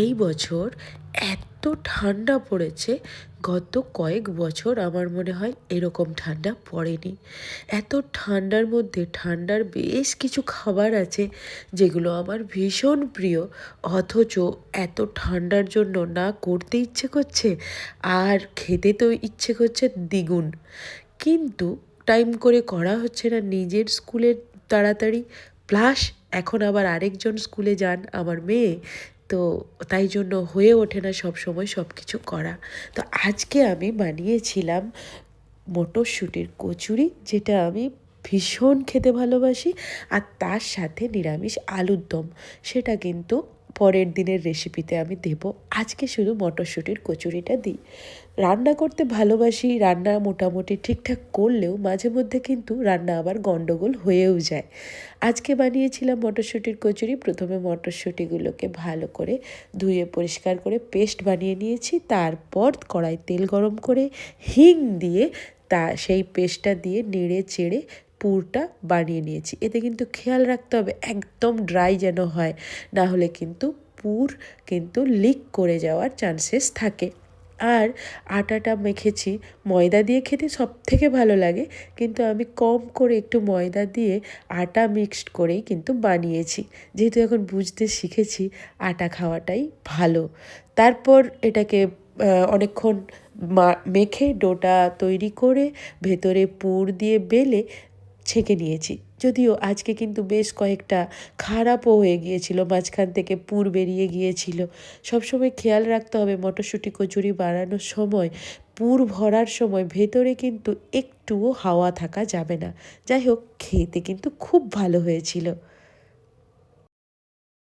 এই বছর এত ঠান্ডা পড়েছে, গত কয়েক বছর আমার মনে হয় এরকম ঠান্ডা পড়েনি। এত ঠান্ডার মধ্যে ঠান্ডার বেশ কিছু খাবার আছে যেগুলো আমার ভীষণ প্রিয়, অথচ এত ঠান্ডার জন্য না করতে ইচ্ছে করছে আর খেতে তো ইচ্ছে করছে দ্বিগুণ। কিন্তু টাইম করে করা হচ্ছে না, নিজের স্কুলের তাড়াতাড়ি, প্লাস এখন আবার আরেকজন স্কুলে যান আমার মেয়ে, তো তাই জন্য হয়ে ওঠে না সব সময় সব কিছু করা। তো আজকে আমি বানিয়েছিলাম মটরশুঁটির কচুরি, যেটা আমি ভীষণ খেতে ভালোবাসি, আর তার সাথে নিরামিষ আলুর দম। সেটা কিন্তু পরের দিনের রেসিপিতে আমি দেব, আজকে শুধু মটরশুঁটির কচুরিটা দিই। রান্না করতে ভালোবাসি, রান্না মোটামুটি ঠিকঠাক করলেও মাঝে মধ্যে কিন্তু রান্না আবার গন্ডগোল হয়েও যায়। আজকে বানিয়েছিলাম মটরশুঁটির কচুরি। প্রথমে মটরশুঁটিগুলোকে ভালো করে ধুয়ে পরিষ্কার করে পেস্ট বানিয়ে নিয়েছি, তারপর কড়াই তেল গরম করে হিং দিয়ে সেই পেস্টটা দিয়ে নেড়ে চেড়ে পুরটা বানিয়ে নিয়েছি। এতে কিন্তু খেয়াল রাখতে হবে একদম ড্রাই যেন হয়, না হলে কিন্তু পুর কিন্তু লিক করে যাওয়ার চান্সেস থাকে। আর আটাটা মেখেছি, ময়দা দিয়ে খেতে সবথেকে ভালো লাগে, কিন্তু আমি কম করে একটু ময়দা দিয়ে আটা মিক্সড করেই কিন্তু বানিয়েছি, যেহেতু এখন বুঝতে শিখেছি আটা খাওয়াটাই ভালো। তারপর এটাকে অনেকক্ষণ মেখে ডোটা তৈরি করে ভেতরে পুর দিয়ে বেলে ছেঁকে নিয়েছি। যদিও আজকে কিন্তু বেশ কয়েকটা খারাপও হয়ে গিয়েছিল, মাঝখান থেকে পুর বেরিয়ে গিয়েছিল। সবসময় খেয়াল রাখতে হবে মটরশুঁটি কচুরি বানানোর সময় পুর ভরার সময় ভেতরে কিন্তু একটুও হাওয়া থাকা যাবে না। যাই হোক, খেতে কিন্তু খুব ভালো হয়েছিল।